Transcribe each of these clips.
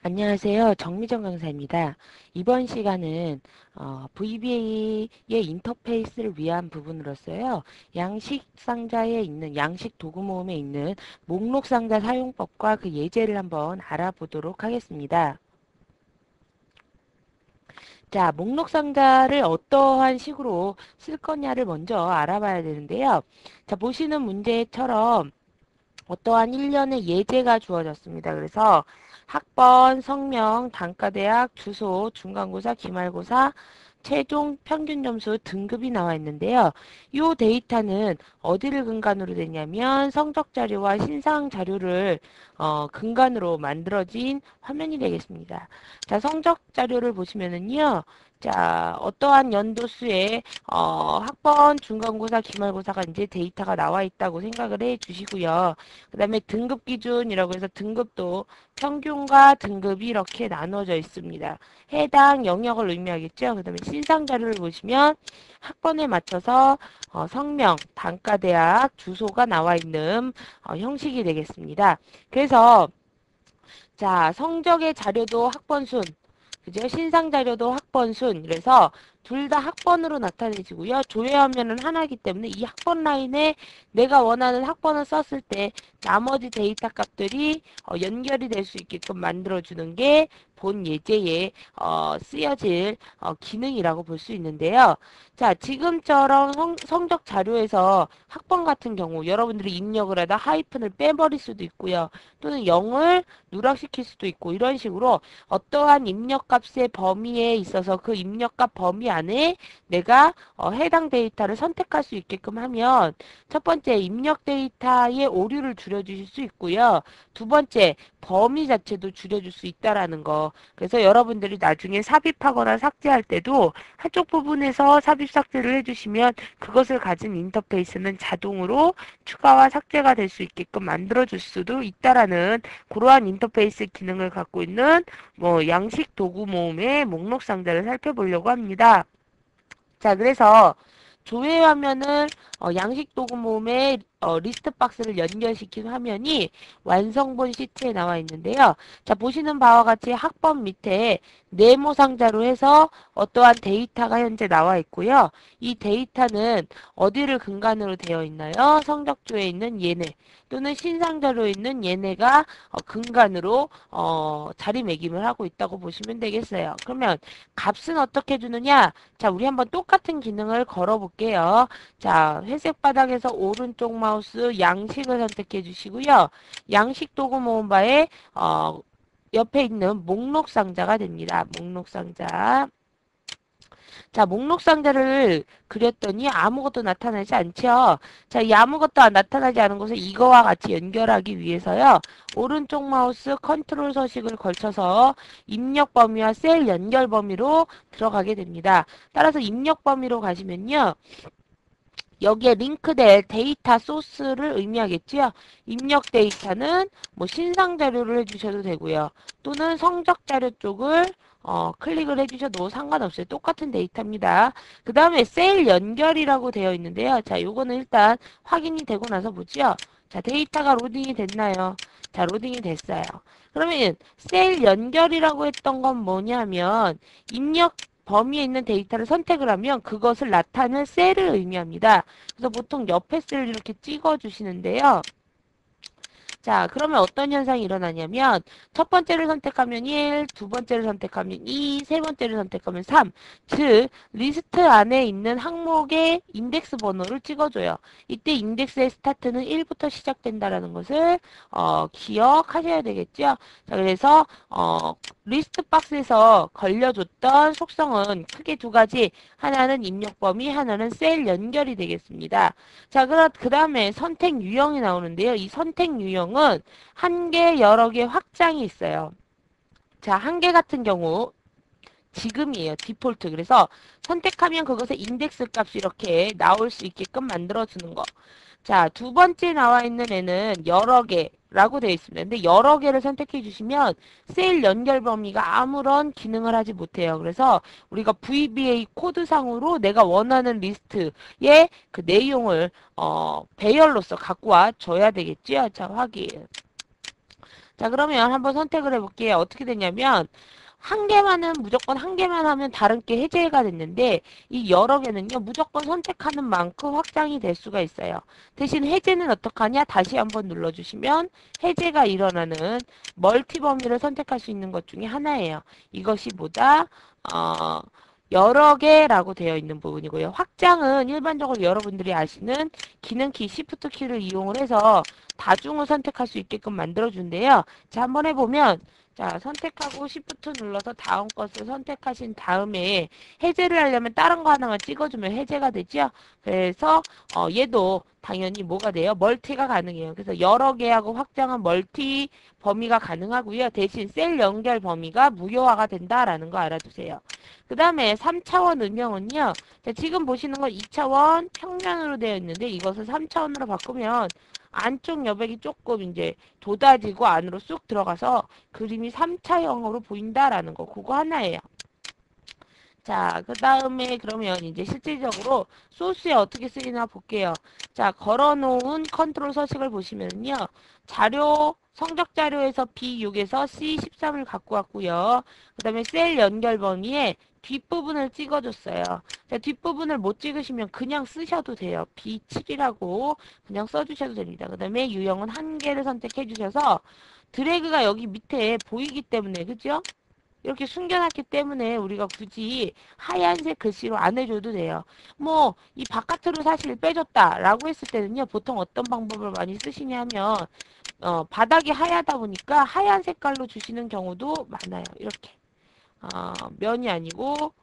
안녕하세요. 정미정 강사입니다. 이번 시간은 VBA의 인터페이스를 위한 부분으로서요. 양식 상자에 있는 양식 도구 모음에 있는 목록 상자 사용법과 그 예제를 한번 알아보도록 하겠습니다. 자, 목록 상자를 어떠한 식으로 쓸 거냐를 먼저 알아봐야 되는데요. 자, 보시는 문제처럼 어떠한 일련의 예제가 주어졌습니다. 그래서 학번, 성명, 단과대학, 주소, 중간고사, 기말고사, 최종 평균 점수 등급이 나와 있는데요. 이 데이터는 어디를 근간으로 되냐면 성적 자료와 신상 자료를 근간으로 만들어진 화면이 되겠습니다. 자, 성적 자료를 보시면은요. 자, 어떠한 연도수에 학번, 중간고사, 기말고사가 이제 데이터가 나와 있다고 생각을 해 주시고요. 그 다음에 등급 기준이라고 해서 등급도 평균과 등급이 이렇게 나눠져 있습니다. 해당 영역을 의미하겠죠. 그 다음에 신상 자료를 보시면 학번에 맞춰서 성명, 단과대학, 주소가 나와 있는 형식이 되겠습니다. 그래서 자, 성적의 자료도 학번순, 그죠? 신상 자료도 학번순. 그래서 둘 다 학번으로 나타내지고요. 조회화면은 하나이기 때문에 이 학번 라인에 내가 원하는 학번을 썼을 때 나머지 데이터 값들이 연결이 될 수 있게끔 만들어주는 게 본 예제에 쓰여질 기능이라고 볼 수 있는데요. 자, 지금처럼 성적 자료에서 학번 같은 경우 여러분들이 입력을 하다 하이픈을 빼버릴 수도 있고요. 또는 0을 누락시킬 수도 있고 이런 식으로 어떠한 입력값의 범위에 있어서 그 입력값 범위 안에 내가 해당 데이터를 선택할 수 있게끔 하면 첫 번째 입력 데이터의 오류를 줄여주실 수 있고요. 두 번째 범위 자체도 줄여줄 수 있다라는 거. 그래서 여러분들이 나중에 삽입하거나 삭제할 때도 한쪽 부분에서 삽입 삭제를 해주시면 그것을 가진 인터페이스는 자동으로 추가와 삭제가 될 수 있게끔 만들어줄 수도 있다라는 그러한 인터페이스 기능을 갖고 있는 양식 도구 모음의 목록 상자를 살펴보려고 합니다. 자, 그래서 조회 화면은 양식 도구 모음의 리스트 박스를 연결시킨 화면이 완성본 시트에 나와 있는데요. 자, 보시는 바와 같이 학번 밑에 네모 상자로 해서 어떠한 데이터가 현재 나와 있고요. 이 데이터는 어디를 근간으로 되어 있나요? 성적조에 있는 얘네 또는 신상자료에 있는 얘네가 근간으로 자리매김을 하고 있다고 보시면 되겠어요. 그러면 값은 어떻게 주느냐? 자, 우리 한번 똑같은 기능을 걸어 볼게요. 자, 회색 바닥에서 오른쪽 마우스 양식을 선택해 주시고요. 양식 도구 모음 바에 옆에 있는 목록 상자가 됩니다. 목록 상자. 자, 목록 상자를 그렸더니 아무것도 나타나지 않죠. 자, 이 아무것도 나타나지 않은 것을 이거와 같이 연결하기 위해서요. 오른쪽 마우스 컨트롤 서식을 걸쳐서 입력 범위와 셀 연결 범위로 들어가게 됩니다. 따라서 입력 범위로 가시면요. 여기에 링크될 데이터 소스를 의미하겠지요. 입력 데이터는 뭐 신상 자료를 해주셔도 되고요. 또는 성적 자료 쪽을 클릭을 해주셔도 상관없어요. 똑같은 데이터입니다. 그 다음에 셀 연결이라고 되어 있는데요. 자, 요거는 일단 확인이 되고 나서 보죠. 자, 데이터가 로딩이 됐나요? 자, 로딩이 됐어요. 그러면 셀 연결이라고 했던 건 뭐냐면 입력 범위에 있는 데이터를 선택을 하면 그것을 나타낼 셀을 의미합니다. 그래서 보통 옆에 셀을 이렇게 찍어 주시는데요. 자, 그러면 어떤 현상이 일어나냐면 첫 번째를 선택하면 1, 두 번째를 선택하면 2, 세 번째를 선택하면 3. 즉, 리스트 안에 있는 항목의 인덱스 번호를 찍어줘요. 이때 인덱스의 스타트는 1부터 시작된다라는 것을 기억하셔야 되겠죠. 자, 그래서 리스트 박스에서 걸려줬던 속성은 크게 두 가지. 하나는 입력 범위, 하나는 셀 연결이 되겠습니다. 자, 그 다음에 선택 유형이 나오는데요. 이 선택 유형은 한 개, 여러 개 확장이 있어요. 자, 한 개 같은 경우 지금이에요. 디폴트. 그래서 선택하면 그것의 인덱스 값이 이렇게 나올 수 있게끔 만들어주는 거. 자, 두 번째 나와 있는 애는 여러 개라고 되어 있습니다. 근데 여러 개를 선택해 주시면 셀 연결 범위가 아무런 기능을 하지 못해요. 그래서 우리가 VBA 코드상으로 내가 원하는 리스트의 그 내용을 배열로서 갖고 와 줘야 되겠죠. 자, 확인. 자, 그러면 한번 선택을 해볼게요. 어떻게 되냐면, 한 개만은 무조건 한 개만 하면 다른 게 해제가 됐는데, 이 여러 개는요, 무조건 선택하는 만큼 확장이 될 수가 있어요. 대신 해제는 어떡하냐? 다시 한번 눌러주시면, 해제가 일어나는 멀티 범위를 선택할 수 있는 것 중에 하나예요. 이것이 보다, 어, 여러 개라고 되어 있는 부분이고요. 확장은 일반적으로 여러분들이 아시는 기능키 Shift 키를 이용을 해서 다중을 선택할 수 있게끔 만들어준대요. 자, 한번 해보면 자, 선택하고 Shift 눌러서 다음 것을 선택하신 다음에 해제를 하려면 다른 거 하나만 찍어주면 해제가 되죠. 그래서 얘도 당연히 뭐가 돼요? 멀티가 가능해요. 그래서 여러 개하고 확장은 멀티 범위가 가능하고요. 대신 셀 연결 범위가 무효화가 된다라는 거 알아두세요. 그 다음에 3차원 음영은요. 자, 지금 보시는 건 2차원 평면으로 되어 있는데 이것을 3차원으로 바꾸면 안쪽 여백이 조금 이제 돋아지고 안으로 쑥 들어가서 그림이 3차형으로 보인다라는 거. 그거 하나예요. 자, 그 다음에 그러면 이제 실질적으로 소스에 어떻게 쓰이나 볼게요. 자, 걸어놓은 컨트롤 서식을 보시면요. 자료, 성적 자료에서 B6에서 C13을 갖고 왔고요. 그 다음에 셀 연결 범위에 뒷부분을 찍어줬어요. 자, 뒷부분을 못 찍으시면 그냥 쓰셔도 돼요. B7이라고 그냥 써주셔도 됩니다. 그 다음에 유형은 한 개를 선택해 주셔서 드래그가 여기 밑에 보이기 때문에, 그죠? 이렇게 숨겨놨기 때문에 우리가 굳이 하얀색 글씨로 안 해줘도 돼요. 뭐, 이 바깥으로 사실 빼줬다라고 했을 때는요, 보통 어떤 방법을 많이 쓰시냐면, 바닥이 하얗다 보니까 하얀 색깔로 주시는 경우도 많아요. 이렇게. 면이 아니고,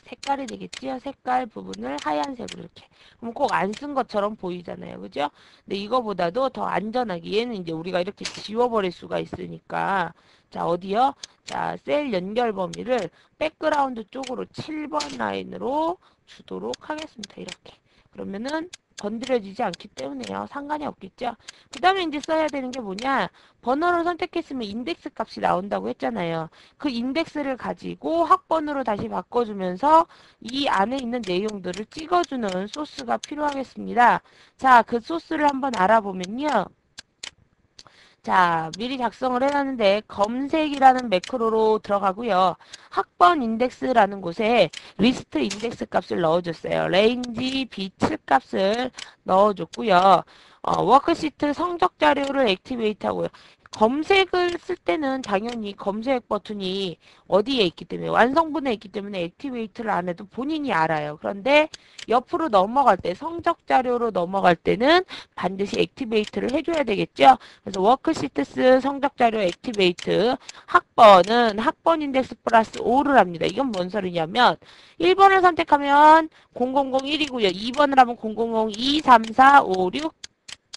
색깔이 되겠지요? 색깔 부분을 하얀색으로 이렇게. 그럼 꼭 안 쓴 것처럼 보이잖아요. 그죠? 근데 이거보다도 더 안전하게 얘는 이제 우리가 이렇게 지워버릴 수가 있으니까 자, 어디요? 자, 셀 연결 범위를 백그라운드 쪽으로 7번 라인으로 주도록 하겠습니다. 이렇게. 그러면은 건드려지지 않기 때문에요. 상관이 없겠죠? 그 다음에 이제 써야 되는 게 뭐냐? 번호를 선택했으면 인덱스 값이 나온다고 했잖아요. 그 인덱스를 가지고 학번으로 다시 바꿔주면서 이 안에 있는 내용들을 찍어주는 소스가 필요하겠습니다. 자, 그 소스를 한번 알아보면요. 자, 미리 작성을 해놨는데 검색이라는 매크로로 들어가고요. 학번 인덱스라는 곳에 리스트 인덱스 값을 넣어줬어요. 레인지 B7 값을 넣어줬고요. 워크시트 성적 자료를 액티베이트 하고요. 검색을 쓸 때는 당연히 검색 버튼이 어디에 있기 때문에 완성분에 있기 때문에 액티베이트를 안 해도 본인이 알아요. 그런데 옆으로 넘어갈 때 성적 자료로 넘어갈 때는 반드시 액티베이트를 해줘야 되겠죠. 그래서 워크시트스 성적 자료 액티베이트 학번은 학번 인덱스 플러스 5를 합니다. 이건 뭔 소리냐면 1번을 선택하면 0001이고요. 2번을 하면 0002, 3, 4, 5, 6,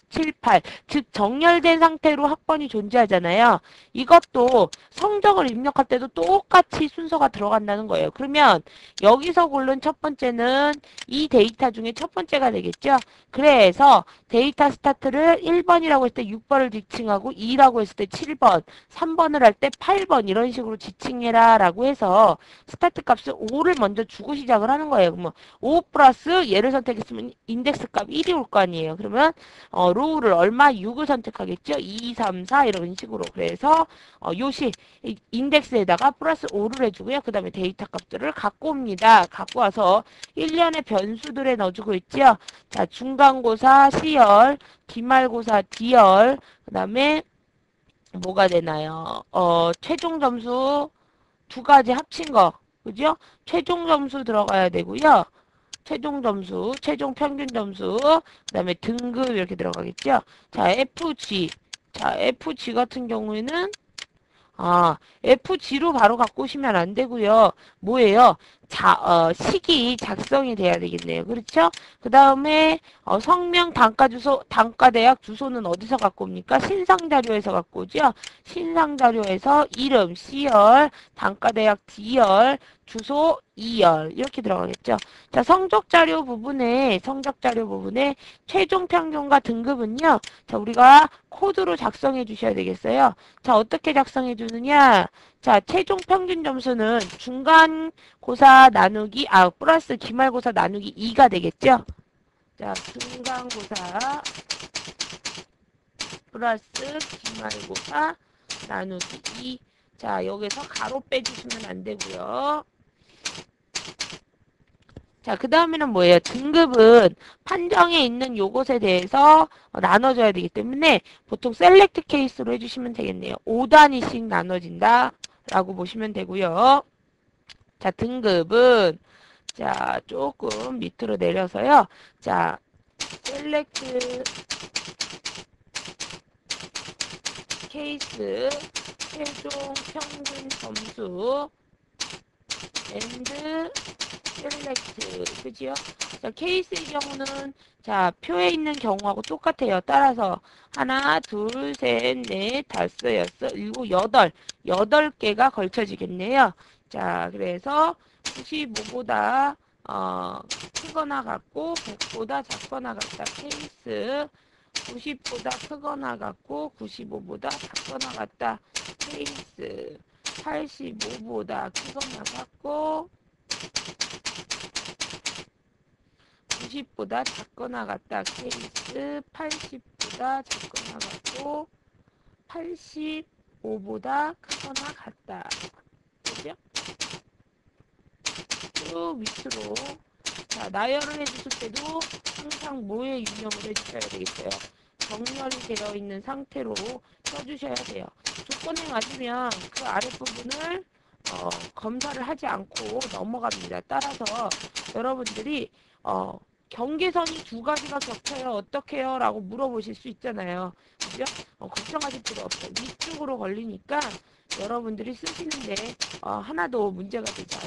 7, 8. 즉 정렬된 상태로 학번이 존재하잖아요. 이것도 성적을 입력할 때도 똑같이 순서가 들어간다는 거예요. 그러면 여기서 고른 첫 번째는 이 데이터 중에 첫 번째가 되겠죠. 그래서 데이터 스타트를 1번이라고 했을 때 6번을 지칭하고 2라고 했을 때 7번, 3번을 할 때 8번 이런 식으로 지칭해라 라고 해서 스타트 값을 5를 먼저 주고 시작을 하는 거예요. 그러면 5 플러스 얘를 선택했으면 인덱스 값 1이 올 거 아니에요. 그러면 로우를 얼마? 6을 선택하겠죠? 2, 3, 4 이런 식으로. 그래서 요시 인덱스에다가 플러스 5를 해주고요. 그 다음에 데이터 값들을 갖고 옵니다. 갖고 와서 1년의 변수들에 넣어주고 있죠. 자, 중간고사 C열, 기말고사 D열, 그 다음에 뭐가 되나요? 최종 점수 두 가지 합친 거. 그죠? 최종 점수 들어가야 되고요. 최종 점수, 최종 평균 점수, 그 다음에 등급 이렇게 들어가겠죠. 자, FG. 자, FG 같은 경우에는 FG로 바로 갖고 오시면 안 되고요. 뭐예요? 시기 작성이 돼야 되겠네요. 그렇죠? 그 다음에 성명, 단과 주소, 단과 대학 주소는 어디서 갖고 옵니까? 신상자료에서 갖고 오죠? 신상자료에서 이름 C열, 단과 대학 D열, 주소 E열 이렇게 들어가겠죠. 자, 성적자료 부분에 최종 평균과 등급은요. 자, 우리가 코드로 작성해 주셔야 되겠어요. 자, 어떻게 작성해 주느냐? 자, 최종 평균 점수는 중간고사 나누기, 플러스 기말고사 나누기 2가 되겠죠? 자, 중간고사 플러스 기말고사 나누기 2. 자, 여기서 가로 빼주시면 안 되고요. 자, 그 다음에는 뭐예요? 등급은 판정에 있는 요것에 대해서 나눠줘야 되기 때문에 보통 셀렉트 케이스로 해주시면 되겠네요. 5단위씩 나눠진다 라고 보시면 되고요. 자, 등급은 자, 조금 밑으로 내려서요. 자, 셀렉트 케이스 최종 평균 점수 앤드 셀렉트 그지요? 자, 케이스의 경우는 자, 표에 있는 경우하고 똑같아요. 따라서 하나, 둘, 셋, 넷, 다섯, 여섯, 일곱, 여덟 개가 걸쳐지겠네요. 자, 그래서 95보다 크거나 같고 100보다 작거나 같다. 케이스 90보다 크거나 같고 95보다 작거나 같다. 케이스 85보다 크거나 같고 90보다 작거나 같다. 케이스 80보다 작거나 같고 85보다 크거나 같다. 그죠? 쭉 밑으로 자, 나열을 해주실 때도 항상 뭐에 유념을 해주셔야 되겠어요. 정렬이 되어 있는 상태로 써주셔야 돼요. 조건에 맞으면 그 아랫부분을 검사를 하지 않고 넘어갑니다. 따라서 여러분들이 경계선이 두 가지가 겹쳐요. 어떻게 해요? 라고 물어보실 수 있잖아요. 그죠? 걱정하실 필요 없어요. 위쪽으로 걸리니까 여러분들이 쓰시는데 하나도 문제가 되지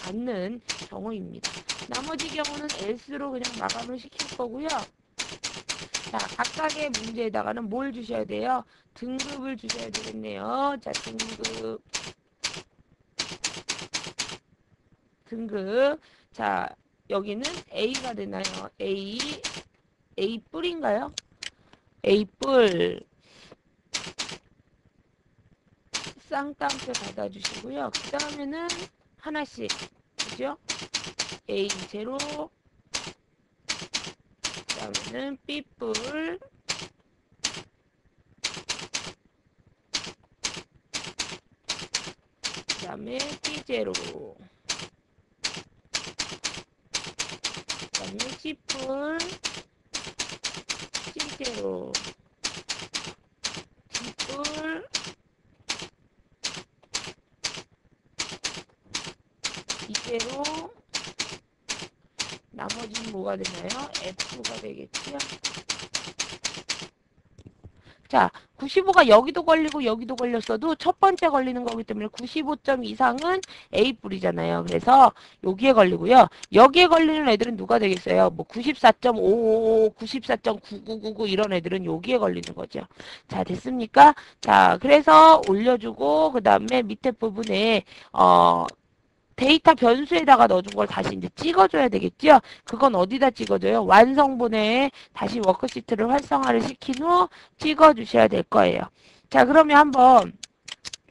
않는 경우입니다. 나머지 경우는 S로 그냥 마감을 시킬 거고요. 자, 각각의 문제에다가는 뭘 주셔야 돼요? 등급을 주셔야 되겠네요. 자, 등급. 자, 여기는 A가 되나요? A 뿔인가요? A 뿔. 쌍따옴표 받아주시고요. 그 다음에는 하나씩. 그죠? A 제로. 그 다음에는 B 뿔. 그 다음에 B 제로. 그 다음에 C 뿔. C 제로. D 뿔. 이대로 나머지는 뭐가 되나요? F가 되겠죠? 자, 95가 여기도 걸리고 여기도 걸렸어도 첫 번째 걸리는 거기 때문에 95점 이상은 A뿔이잖아요. 그래서 여기에 걸리고요. 여기에 걸리는 애들은 누가 되겠어요? 뭐 94.555, 94.9999 이런 애들은 여기에 걸리는 거죠. 자, 됐습니까? 자, 그래서 올려주고 그 다음에 밑에 부분에 데이터 변수에다가 넣어준 걸 다시 이제 찍어줘야 되겠죠? 그건 어디다 찍어줘요? 완성본에 다시 워크시트를 활성화를 시킨 후 찍어주셔야 될 거예요. 자, 그러면 한번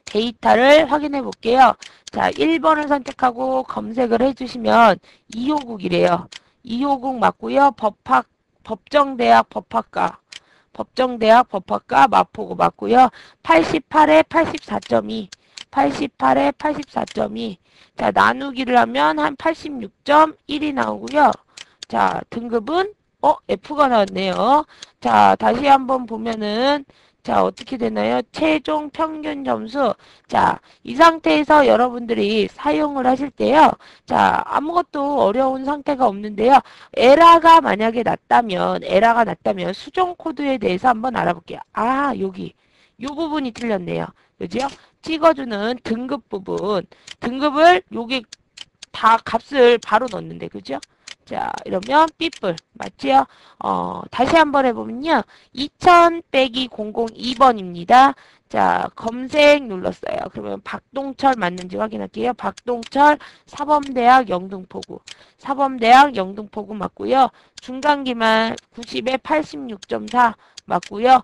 데이터를 확인해 볼게요. 자, 1번을 선택하고 검색을 해주시면 2호국이래요. 2호국 맞고요. 법정대학 법학과. 법정대학 법학과 마포구 맞고요. 88에 84.2. 88에 84.2. 자, 나누기를 하면 한 86.1이 나오고요. 자, 등급은 F가 나왔네요. 자, 다시 한번 보면은 자, 어떻게 되나요? 최종 평균 점수. 자, 이 상태에서 여러분들이 사용을 하실 때요. 자, 아무것도 어려운 상태가 없는데요. 에러가 만약에 났다면 수정 코드에 대해서 한번 알아볼게요. 아, 여기. 요 부분이 틀렸네요. 그죠? 찍어주는 등급 부분. 등급을 여기 다 값을 바로 넣는데, 그죠? 자, 이러면 삐뿔. 맞지요? 다시 한번 해보면요. 2000 빼기 002번입니다. 자, 검색 눌렀어요. 그러면 박동철 맞는지 확인할게요. 박동철 사범대학 영등포구. 사범대학 영등포구 맞고요. 중간기말 90에 86.4 맞고요.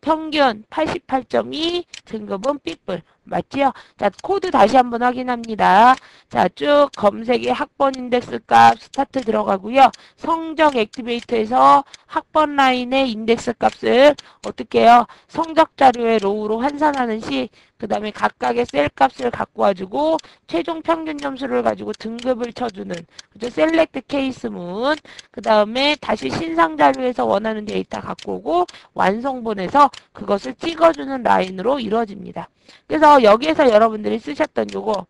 평균 88.2, 등급은 B뿔. 맞지요? 자, 코드 다시 한번 확인합니다. 자, 쭉 검색에 학번 인덱스 값 스타트 들어가고요. 성적 액티베이터에서 학번 라인의 인덱스 값을 어떻게 해요? 성적 자료의 로우로 환산하는 시, 그 다음에 각각의 셀 값을 갖고 와주고 최종 평균 점수를 가지고 등급을 쳐주는 그죠? 셀렉트 케이스문, 그 다음에 다시 신상 자료에서 원하는 데이터 갖고 오고 완성본에서 그것을 찍어주는 라인으로 이루어집니다. 그래서 여기에서 여러분들이 쓰셨던 요거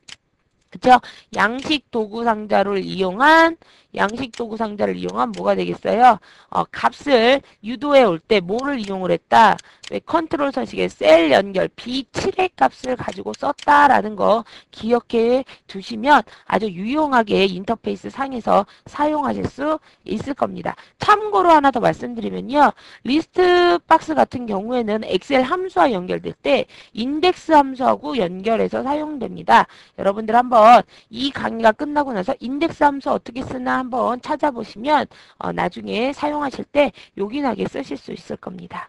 그쵸? 양식 도구 상자를 이용한 뭐가 되겠어요? 값을 유도해 올 때 뭐를 이용을 했다? 왜 컨트롤 서식에 셀 연결 B7의 값을 가지고 썼다라는 거 기억해 두시면 아주 유용하게 인터페이스 상에서 사용하실 수 있을 겁니다. 참고로 하나 더 말씀드리면요. 리스트 박스 같은 경우에는 엑셀 함수와 연결될 때 인덱스 함수하고 연결해서 사용됩니다. 여러분들 한번 이 강의가 끝나고 나서 인덱스 함수 어떻게 쓰나 한번 찾아보시면 나중에 사용하실 때 요긴하게 쓰실 수 있을 겁니다.